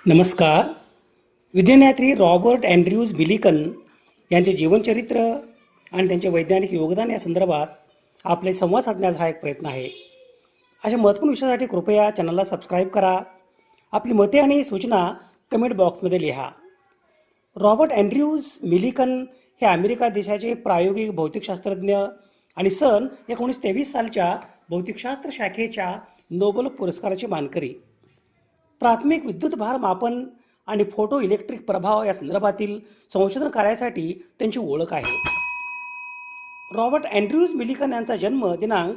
नमस्कार. विज्ञानयात्री Robert Andrews बिलिकन यांचे जीवनचरित्र आणि त्यांचे वैज्ञानिक योगदान या संदर्भात आपले संवाद साधण्याचा हा एक प्रयत्न आहे. अशा महत्त्वपूर्ण विषयासाठी कृपया चॅनलला सबस्क्राईब करा. आपली मते आणि सूचना कमेंट बॉक्समध्ये लिहा. रॉबर्ट अँड्र्यूज बिलिकन हे अमेरिका देशाचे प्रायोगिक भौतिकशास्त्रज्ञ आणि सन 1923 सालच्या भौतिकशास्त्र शाखेच्या नोबेल पुरस्काराचे मानकरी. प्राथमिक विद्युत भार मापन आणि फोटो इलेक्ट्रिक प्रभाव या संदर्भातील संशोधन कार्यासाठी त्यांची ओळख आहे. रॉबर्ट अँड्र्यूज बिलिकन यांचा जन्म दिनांक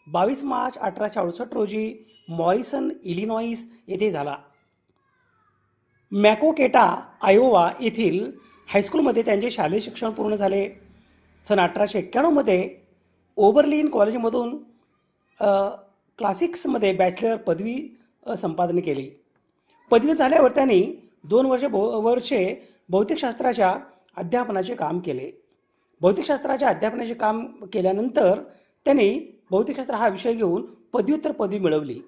22 मार्च 1868 रोजी मॉरिसन, इलिनॉइस येथे झाला. मॅकोकेटा, आयोवा येथील हायस्कूलमध्ये त्यांचे शालेय शिक्षण पूर्ण झाले. सन 1891मध्ये ओबरलिन कॉलेजमधून क्लासिक्समध्ये बॅचलर पदवी संपादन केली. पदवी झाल्यावर त्यांनी 2 वर्षे भौतिकशास्त्राच्या अध्यापनाचे काम केले. भौतिकशास्त्राच्या अध्यापनाचे काम केल्यानंतर त्यांनी भौतिकशास्त्र हा विषय घेऊन पदव्युत्तर पदवी मिळवली.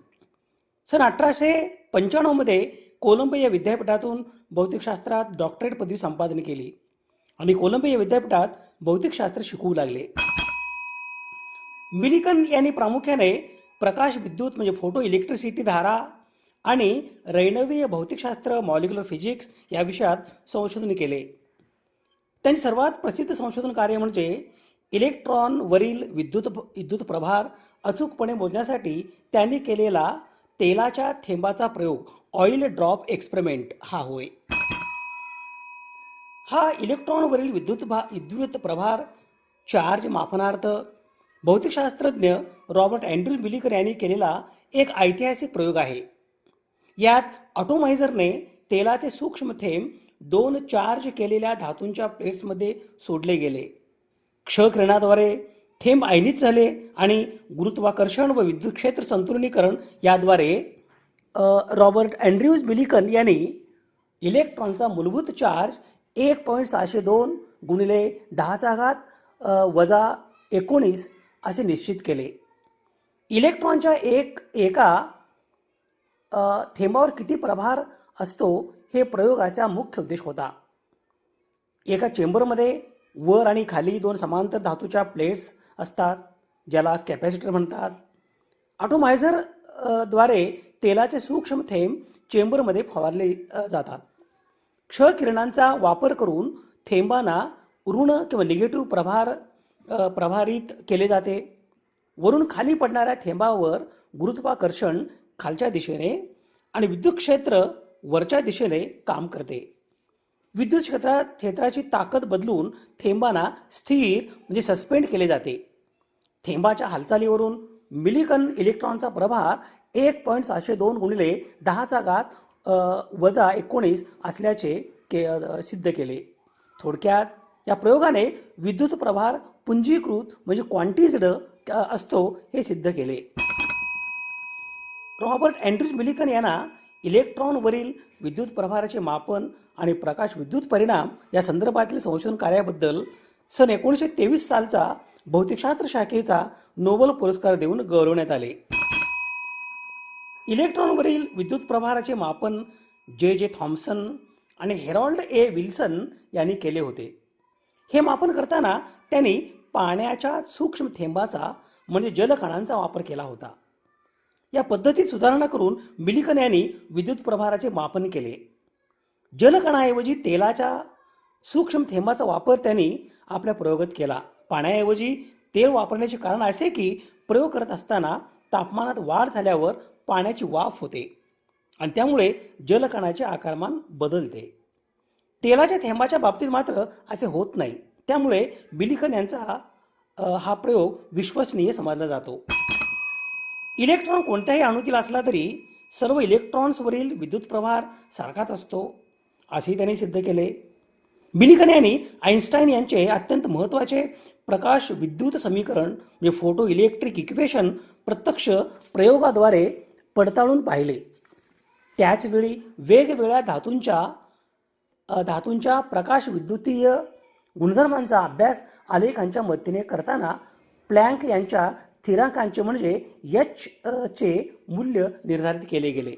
सन 1895मध्ये कोलंबिया विद्यापीठातून भौतिकशास्त्रात डॉक्टरेट पदवी संपादन केली आणि कोलंबिया विद्यापीठात भौतिकशास्त्र शिकवू लागले. बिलिकन यांनी प्रामुख्याने प्रकाश विद्युत म्हणजे फोटो इलेक्ट्रिसिटी धारा आणि रैनवीय भौतिकशास्त्र मॉलिक्युलर फिजिक्स या विषयात संशोधन केले. त्यांनी सर्वात प्रसिद्ध संशोधन कार्य म्हणजे इलेक्ट्रॉनवरील विद्युत प्रभार अचूकपणे मोजण्यासाठी त्यांनी केलेला तेलाच्या थेंबाचा प्रयोग ऑइल ड्रॉप एक्सपेरिमेंट हा होय. हा इलेक्ट्रॉनवरील विद्युत प्रभार चार्ज मापनार्थ भौतिकशास्त्रज्ञ रॉबर्ट अँड्र्यूज बिलिकन यांनी केलेला एक ऐतिहासिक प्रयोग आहे. यात ऑटोमायझरने तेलाचे सूक्ष्म थेंब 2 चार्ज केलेल्या धातूंच्या प्लेट्समध्ये सोडले गेले. क्षकिरणाद्वारे थेंब आयनित झाले आणि गुरुत्वाकर्षण व विद्युत क्षेत्र संतुलनीकरण याद्वारे रॉबर्ट अँड्र्यूज बिलिकन यांनी इलेक्ट्रॉनचा मूलभूत चार्ज 1.602 गुणिले 10⁻⁻19 असे निश्चित केले. इलेक्ट्रॉनच्या एका थेंबावर किती प्रभार असतो हे प्रयोगाचा मुख्य उद्देश होता. एका चेंबरमध्ये वर आणि खाली 2 समांतर धातूच्या प्लेट्स असतात ज्याला कॅपॅसिटर म्हणतात. ऑटोमायझर द्वारे तेलाचे सूक्ष्म थेंब चेंबरमध्ये फवारले जातात. क्षकिरणांचा वापर करून थेंबांना ऋण किंवा निगेटिव्ह प्रभारित केले जाते. वरून खाली पडणाऱ्या थेंबावर गुरुत्वाकर्षण खालच्या दिशेने आणि विद्युत क्षेत्र वरच्या दिशेने काम करते. विद्युत क्षेत्राची ताकद बदलून थेंबांना स्थिर म्हणजे सस्पेंड केले जाते. थेंबाच्या हालचालीवरून बिलिकन इलेक्ट्रॉनचा प्रभार 1.602 गुणिले 10⁻19 असल्याचे सिद्ध केले. थोडक्यात या प्रयोगाने विद्युत प्रभार पुंजीकृत म्हणजे क्वांटिझ्ड असतो हे सिद्ध केले. रॉबर्ट अँड्र्यूज बिलिकन यांना इलेक्ट्रॉनवरील विद्युत प्रभाराचे मापन आणि प्रकाश विद्युत परिणाम या संदर्भातील संशोधन कार्याबद्दल सन 1923 सालचा भौतिकशास्त्र शाखेचा नोबेल पुरस्कार देऊन गौरवण्यात आले. इलेक्ट्रॉनवरील विद्युत प्रभाराचे मापन जे थॉम्सन आणि हेरॉल्ड ए विल्सन यांनी केले होते. हे मापन करताना त्यांनी पाण्याच्या सूक्ष्म थेंबाचा म्हणजे जलकणांचा वापर केला होता. या पद्धतीत सुधारणा करून बिलिकन यांनी विद्युत प्रभाराचे मापन केले. जलकणाऐवजी तेलाच्या सूक्ष्म थेंबाचा वापर त्यांनी आपल्या प्रयोगात केला. पाण्याऐवजी तेल वापरण्याचे कारण असे की प्रयोग करत असताना तापमानात वाढ झाल्यावर पाण्याची वाफ होते आणि त्यामुळे जलकणाचे आकारमान बदलते. तेलाच्या थेंबाच्या बाबतीत मात्र असे होत नाही. त्यामुळे बिलिकन यांचा हा प्रयोग विश्वसनीय समजला जातो. इलेक्ट्रॉन कोणत्याही अणूतील असला तरी सर्व इलेक्ट्रॉन्सवरील विद्युत प्रभार सारखाच असतो असेही त्यांनी सिद्ध केले. बिलिकन यांनी आइन्स्टाईन यांचे अत्यंत महत्त्वाचे प्रकाश विद्युत समीकरण म्हणजे फोटो इलेक्ट्रिक इक्वेशन प्रत्यक्ष प्रयोगाद्वारे पडताळून पाहिले. त्याचवेळी वेगवेगळ्या धातूंच्या प्रकाश विद्युतीय गुणधर्मांचा अभ्यास आलेखांच्या मदतीने करताना प्लँक यांच्या स्थिरांकांचे म्हणजे एच चे मूल्य निर्धारित केले गेले.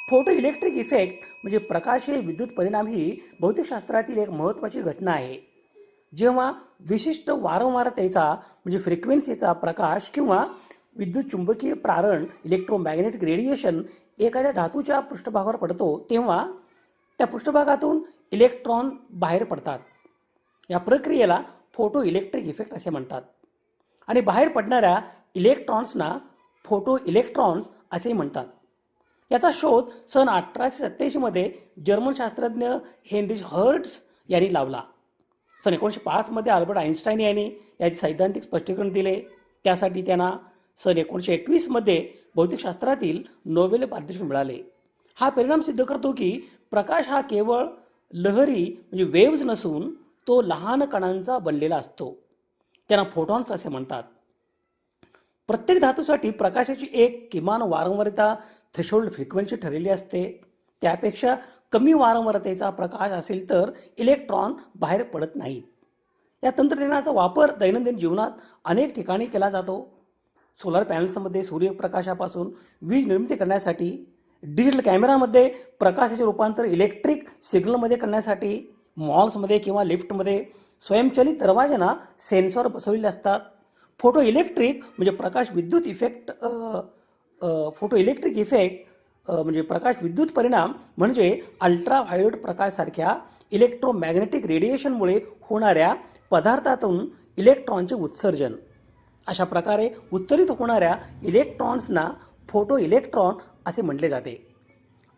फोटो इलेक्ट्रिक इफेक्ट म्हणजे प्रकाशीय विद्युत परिणाम ही भौतिकशास्त्रातील एक महत्त्वाची घटना आहे. जेव्हा विशिष्ट वारंवारतेचा म्हणजे फ्रिक्वेन्सीचा प्रकाश किंवा विद्युत चुंबकीय प्रारण इलेक्ट्रोमॅग्नेटिक रेडिएशन एखाद्या धातूच्या पृष्ठभागावर पडतो तेव्हा त्या पृष्ठभागातून इलेक्ट्रॉन बाहेर पडतात. या प्रक्रियेला फोटो इलेक्ट्रिक इफेक्ट असे म्हणतात. आणि बाहेर पडणाऱ्या इलेक्ट्रॉन्सना फोटो इलेक्ट्रॉन्स असेही म्हणतात. याचा शोध सन 1887 मध्ये जर्मन शास्त्रज्ञ हेनरिच हर्ट्झ यांनी लावला. सन 1905 मध्ये अल्बर्ट आइन्स्टाईन यांनी याचे सैद्धांतिक स्पष्टीकरण दिले. त्यासाठी त्यांना सन 1921 मध्ये भौतिकशास्त्रातील नोबेल पारितोषिक मिळाले. हा परिणाम सिद्ध करतो की प्रकाश हा केवळ लहरी म्हणजे वेव्ज नसून तो लहान कणांचा बनलेला असतो. त्यांना फोटॉन्स असे म्हणतात. प्रत्येक धातूसाठी प्रकाशाची एक किमान वारंवारता थ्रेशोल्ड फ्रिक्वेन्सी ठरलेली असते. त्यापेक्षा कमी वारंवारतेचा प्रकाश असेल तर इलेक्ट्रॉन बाहेर पडत नाहीत. या तंत्रज्ञानाचा वापर दैनंदिन जीवनात अनेक ठिकाणी केला जातो. सोलर पॅनल्समध्ये सूर्यप्रकाशापासून वीज निर्मिती करण्यासाठी, डिजिटल कॅमेरामध्ये प्रकाशाचे रूपांतर इलेक्ट्रिक सिग्नलमध्ये करण्यासाठी, मॉल्समध्ये किंवा लिफ्टमध्ये स्वयंचलित दरवाजांना सेन्सॉर बसवलेले असतात. फोटो इलेक्ट्रिक म्हणजे प्रकाश विद्युत इफेक्ट फोटो इलेक्ट्रिक इफेक्ट म्हणजे प्रकाश विद्युत परिणाम म्हणजे अल्ट्राव्हायोलेट प्रकाशासारख्या इलेक्ट्रोमॅग्नेटिक रेडिएशनमुळे होणाऱ्या पदार्थातून इलेक्ट्रॉनचे उत्सर्जन. अशा प्रकारे उत्सर्जित होणाऱ्या इलेक्ट्रॉन्सना फोटो इलेक्ट्रॉन असे म्हटले जाते.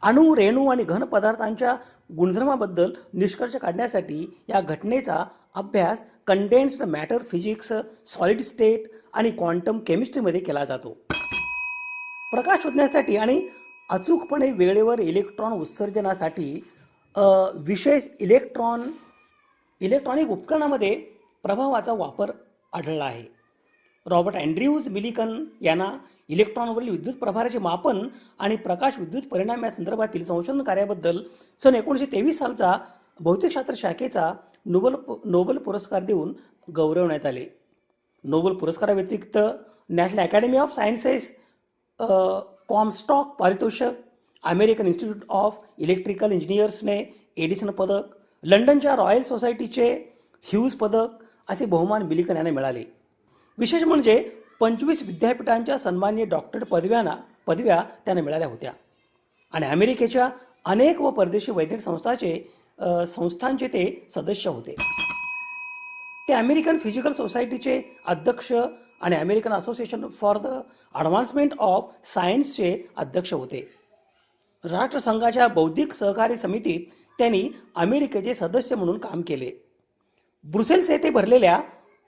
अणू, रेणू आणि घन पदार्थांच्या गुणधर्माबद्दल निष्कर्ष काढण्यासाठी या घटनेचा अभ्यास condensed matter physics, solid state आणि क्वांटम केमिस्ट्रीमध्ये केला जातो. प्रकाश शोधण्यासाठी आणि अचूकपणे वेळेवर इलेक्ट्रॉन उत्सर्जनासाठी विशेष इलेक्ट्रॉनिक उपकरणामध्ये प्रभावाचा वापर आढळला आहे. रॉबर्ट अँड्र्यूज मिलिकन यांना इलेक्ट्रॉनवरील विद्युत प्रभाराचे मापन आणि प्रकाश विद्युत परिणाम या संदर्भातील संशोधन कार्याबद्दल सन 1923 सालचा भौतिकशास्त्र शाखेचा नोबेल पुरस्कार देऊन गौरवण्यात आले. नोबेल पुरस्काराव्यतिरिक्त National Academy of Sciences Comstock पारितोषिक, अमेरिकन इन्स्टिट्यूट ऑफ इलेक्ट्रिकल इंजिनियर्सने एडिसन पदक, लंडनच्या रॉयल सोसायटीचे ह्यूज पदक असे बहुमान मिलिकन यांना मिळाले. विशेष म्हणजे 25 विद्यापीठांच्या सन्माननीय डॉक्टरेट पदव्या त्यांना मिळाल्या होत्या आणि अमेरिकेच्या अनेक व परदेशी वैज्ञानिक संस्थांचे ते सदस्य होते. ते अमेरिकन फिजिकल सोसायटीचे अध्यक्ष आणि American association for the advancement of सायन्सचे अध्यक्ष होते. राष्ट्रसंघाच्या बौद्धिक सहकारी समितीत त्यांनी अमेरिकेचे सदस्य म्हणून काम केले. ब्रुसेल्स येथे भरलेल्या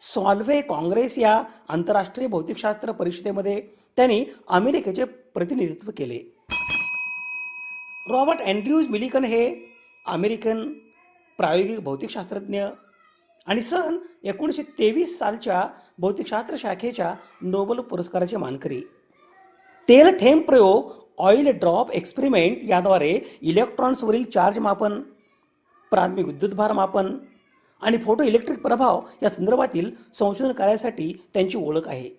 सॉल्व्हे काँग्रेस या आंतरराष्ट्रीय भौतिकशास्त्र परिषदेमध्ये त्यांनी अमेरिकेचे प्रतिनिधित्व केले. रॉबर्ट अँड्र्यूज मिलिकन हे अमेरिकन प्रायोगिक भौतिकशास्त्रज्ञ आणि सन 1923 सालच्या भौतिकशास्त्र शाखेच्या नोबेल पुरस्काराचे मानकरी. तेल थेंब प्रयोग, ऑइल ड्रॉप एक्सपेरिमेंट याद्वारे इलेक्ट्रॉन्सवरील चार्ज मापन, प्राथमिक विद्युतभार मापन आणि फोटो इलेक्ट्रिक प्रभाव या संदर्भातील संशोधन कार्यासाठी त्यांची ओळख आहे.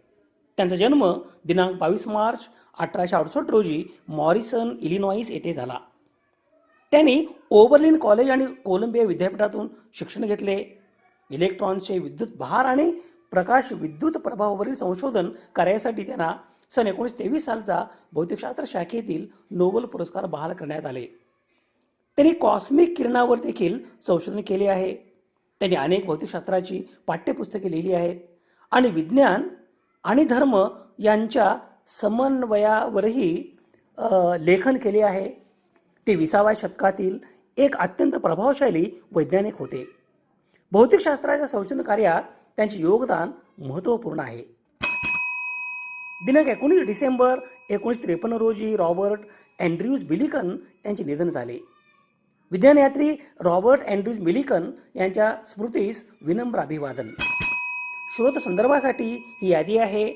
त्यांचा जन्म दिनांक 22 मार्च 1868 रोजी मॉरिसन, इलिनॉइस येथे झाला. त्यांनी ओबर्लिन कॉलेज आणि कोलंबिया विद्यापीठातून शिक्षण घेतले. इलेक्ट्रॉन्सचे विद्युत भार आणि प्रकाश विद्युत प्रभावावरील संशोधन कार्यासाठी त्यांना सन 1923 सालचा भौतिकशास्त्र शाखेतील नोबेल पुरस्कार बहाल करण्यात आले. त्यांनी कॉस्मिक किरणावर देखील संशोधन केले आहे. त्यांनी अनेक भौतिकशास्त्राची पाठ्यपुस्तके लिहिली आहेत आणि विज्ञान आणि धर्म यांच्या समन्वयावरही लेखन केले आहे. ते 20व्या शतकातील एक अत्यंत प्रभावशाली वैज्ञानिक होते. भौतिकशास्त्राच्या संशोधन कार्यात त्यांचे योगदान महत्त्वपूर्ण आहे. दिनांक 19 डिसेंबर 1953 रोजी रॉबर्ट अँड्र्यूज मिलिकन यांचे निधन झाले. विज्ञानयात्री रॉबर्ट अँड्र्यूज मिलिकन यांच्या स्मृतीस विनम्र अभिवादन. स्रोत संदर्भासाठी ही यादी आहे.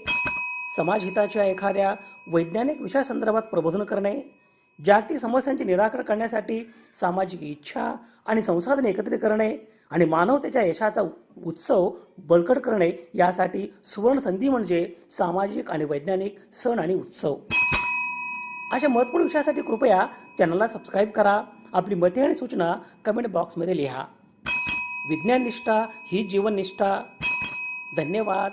समाजहिताच्या एखाद्या वैज्ञानिक विषयासंदर्भात प्रबोधन करणे, जागतिक समस्यांचे निराकरण करण्यासाठी सामाजिक इच्छा आणि संसाधने एकत्रित करणे आणि मानवतेच्या यशाचा उत्सव बळकट करणे यासाठी सुवर्ण संधी म्हणजे सामाजिक आणि वैज्ञानिक सण आणि उत्सव. अशा महत्त्वपूर्ण विषयासाठी कृपया चॅनलला सबस्क्राईब करा. आपली मते आणि सूचना कमेंट बॉक्समध्ये लिहा. विज्ञान निष्ठा ही जीवननिष्ठा. धन्यवाद.